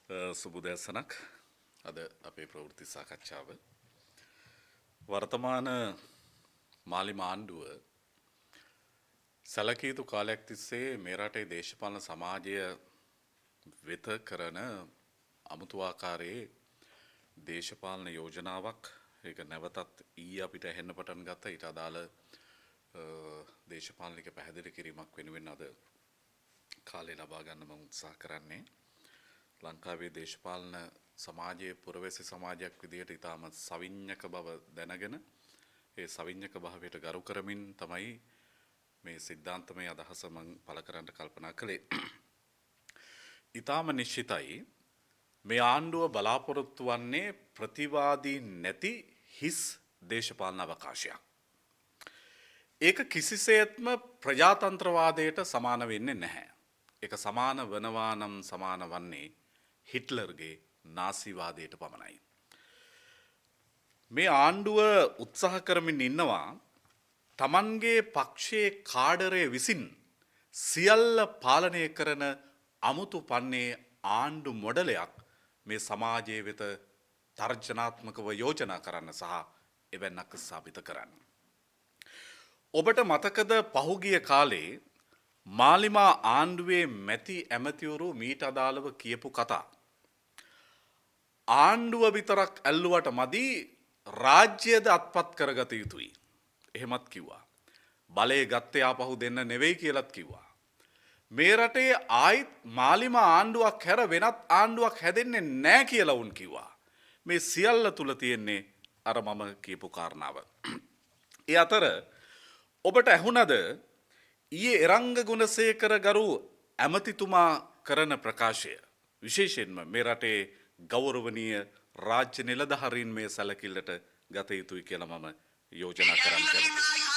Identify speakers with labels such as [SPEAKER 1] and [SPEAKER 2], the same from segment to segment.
[SPEAKER 1] සුබුදැසනක් අද අපේ ප්‍රවෘත්ති සාකච්ඡාව වර්තමාන මාලිම ආණ්ඩුව සැලකිය යුතු කාලයක් තිස්සේ මේ රටේ දේශපාලන සමාජය වෙත කරන අමුතු ආකාරයේ දේශපාලන යෝජනාවක් ඒක නැවතත් ඊයේ අපිට ඇහෙන්න පටන් ගත්තා. ඊට අදාළ දේශපාලනික පැහැදිලි කිරීමක් වෙනුවෙන් අද කාලය ලබා ගන්න මම උත්සාහ කරන්නේ. ලංකාවේ දේශපාලන සමාජයේ පුරවැසි සමාජයක් විදිහට ඉතාම සවිඤ්ඤක බව දැනගෙන ඒ සවිඤ්ඤක භාවයට ගරු කරමින් තමයි මේ සිද්ධාන්තමය අදහස මම පළ කරන්න කල්පනා කළේ. ඉතාම නිශ්චිතයි මේ ආණ්ඩුව බලාපොරොත්තු වන්නේ ප්‍රතිවාදී නැති හිස් දේශපාලන අවකාශයක්. ඒක කිසිසේත්ම ප්‍රජාතන්ත්‍රවාදයට සමාන වෙන්නේ නැහැ. ඒක සමාන වනවා නම් සමාන වන්නේ හිට්ලර්ගේ නාසිවාදයට පමණයි. මේ ආණ්ඩුව උත්සාහ කරමින් ඉන්නවා තමන්ගේ පක්ෂයේ කාඩරය විසින් සියල්ල පාලනය කරන අමුතු පන්නේ ආණ්ඩු මොඩලයක් මේ සමාජයේ වෙත තර්ජනාත්මකව යෝජනා කරන්න සහ එවැන්නක් ස්ථාපිත කරන්න. ඔබට මතකද පහුගිය කාලේ මාලිමා ආණ්ඩුවේ මැති ඇමතිවරු මීට අදාළව කියපු කතා. ආණ්ඩුව විතරක් ඇල්ලුවට මදි රාජ්‍යද අත්පත් කරගත යුතුයි. එහෙමත් කිව්වා. බලය ගත්තේ ආපහු දෙන්න නෙවෙයි කියලත් කිව්වා. මේ රටේ ආයිත් මාලිමා ආණ්ඩුවක් හැර වෙනත් ආණ්ඩුවක් හැදෙන්නේ නැහැ කියලා උන් කිව්වා. මේ සියල්ල තුල තියෙන්නේ අර මම කියපු කාරණාව. ඒ අතර ඔබට ඇහුණද ඊයේ එරංග ගුණසේකර ගරු ඇමතිතුමා කරන ප්‍රකාශය විශේෂයෙන්ම මේ රටේ ගෞරවනීය රාජ්‍ය නිලධාරීන් මේ සැලකිල්ලට ගත යුතුයි කියලා මම යෝජනා කරන්න කැමතියි.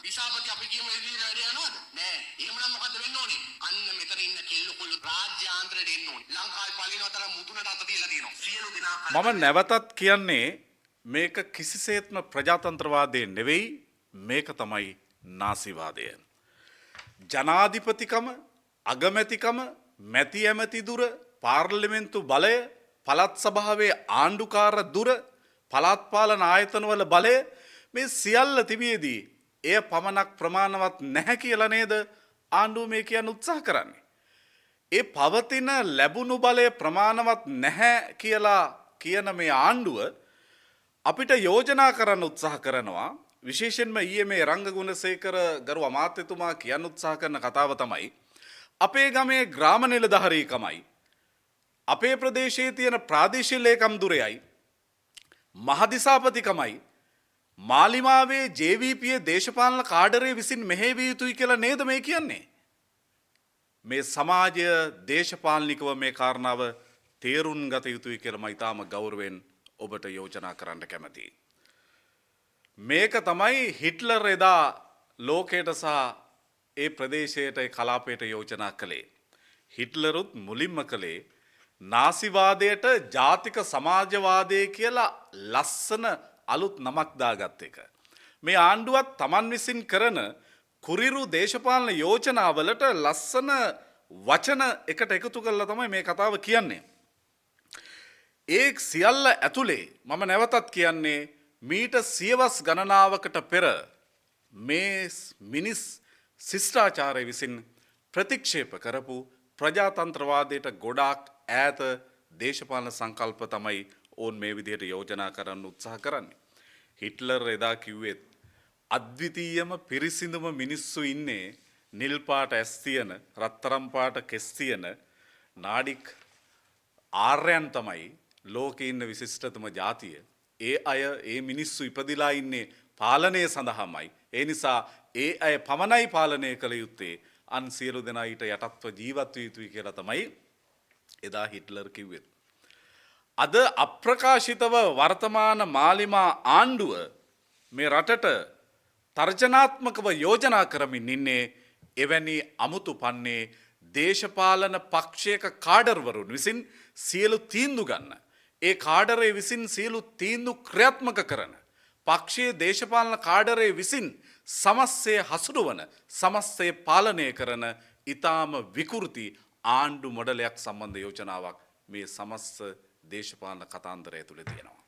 [SPEAKER 2] විසාපති අපි කියන විදිහට වැඩ යනවද? නෑ. එහෙමනම් මොකද්ද වෙන්න ඕනේ? අන්න මෙතන ඉන්න කෙල්ල කොල්ල රාජ්‍යාන්තරයට එන්න ඕනේ. ලංකාවේ පළවෙනි වතර මුතුනට අත තියලා තියෙනවා. සියලු දෙනා
[SPEAKER 1] මම නැවතත් කියන්නේ මේක කිසිසේත්ම ප්‍රජාතන්ත්‍රවාදය නෙවෙයි, මේක තමයි නාසිවාදය. ජනාධිපතිකම, අගමැතිකම, මැති ඇමති දුර, පාර්ලිමේන්තු බලය, පළාත් සභාවේ ආණ්ඩුකාර දුර, පළාත් පාලන ආයතනවල බලය මේ සියල්ල තිබියදී එය පමණක් ප්‍රමාණවත් නැහැ කියලා නේද ආණ්ඩුව මේ කියන්න උත්සාහ කරන්නේ. ඒ පවතින ලැබුණු බලය ප්‍රමාණවත් නැහැ කියලා කියන මේ ආණ්ඩුව අපිට යෝජනා කරන්න උත්සාහ කරනවා. විශේෂයෙන්ම ඊයේ මේ රංග ගුණසේකර ගරු අමාත්‍යතුමා කියන්න උත්සාහ කරන කතාව තමයි අපේ ගමේ ග්‍රාම නිලධාරීකමයි අපේ ප්‍රදේශයේ තියෙන ප්‍රාදේශීය ලේකම් දුරයයි මහදිසාපතිකමයි මාලිමාවේ JVP දේශපාලන කාඩරය විසින් මෙහෙවිය යුතුයි කියලා නේද මේ කියන්නේ. මේ සමාජය දේශපාලනිකව මේ කාරණාව තේරුම් ගත යුතුයි කියලා මම ඊටාම ගෞරවයෙන් ඔබට යෝජනා කරන්න කැමතියි. මේක තමයි හිට්ලර් එදා ලෝකයට සහ ඒ ප්‍රදේශයට ඒ කලාපයට යෝජනා කළේ. හිට්ලරුත් මුලින්ම කළේ නාසිවාදයට ජාතික සමාජවාදය කියලා ලස්සන අලුත් නමක් දාගත් එක. මේ ආණ්ඩුවත් Taman විසින් කරන කුරිරු දේශපාලන යෝජනාවලට ලස්සන වචන එකට එකතු කරලා තමයි මේ කතාව කියන්නේ. ඒ සියල්ල ඇතුලේ මම නැවතත් කියන්නේ මීට සියවස් ගණනාවකට පෙර මේ මිනිස් ශිෂ්ටාචාරය විසින් ප්‍රතික්ෂේප කරපු ප්‍රජාතන්ත්‍රවාදයට ගොඩාක් ඈත දේශපාලන සංකල්ප තමයි ඕන් මේ විදිහට යෝජනා කරන්න උත්සාහ කරන්නේ. හිට්ලර් එදා කිව්වෙත් අද්විතීයම පිරිසිදුම මිනිස්සු ඉන්නේ නිල් පාට ඇස් තියෙන රත්තරම් පාට කෙස් තියෙන නාඩික් ආර්යයන් තමයි ලෝකේ ඉන්න විශිෂ්ටතම ජාතිය. ඒ අය ඒ මිනිස්සු ඉපදිලා ඉන්නේ පාලනය සඳහාමයි. ඒ නිසා ඒ අය පමණයි පාලනය කළ යුත්තේ. අන් සියලු දෙනා ඊට යටත්ව ජීවත් විය යුතුයි කියලා තමයි එදා හිට්ලර් කිව්වේ. අද අප්‍රකාශිතව වර්තමාන මාලිමා ආණ්ඩුව මේ රටට තර්ජනාත්මකව යෝජනා කරමින් ඉන්නේ එවැනි අමුතු පන්නේ දේශපාලන පක්ෂයක කාඩර්වරුන් විසින් සියලු තීන්දුව ගන්න. ඒ කාඩරේ විසින් සියලු තීන්දුව ක්‍රියාත්මක කරන පක්ෂයේ දේශපාලන කාඩරේ විසින් සමස්තය හසුරුවන සමස්තය පාලනය කරන ඊටාම විකෘති ආණ්ඩු මොඩලයක් සම්බන්ධ යෝජනාවක් මේ සමස්ත දේශපාලන කතාන්දරය තුළ තියෙනවා.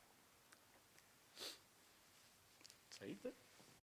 [SPEAKER 1] සහිත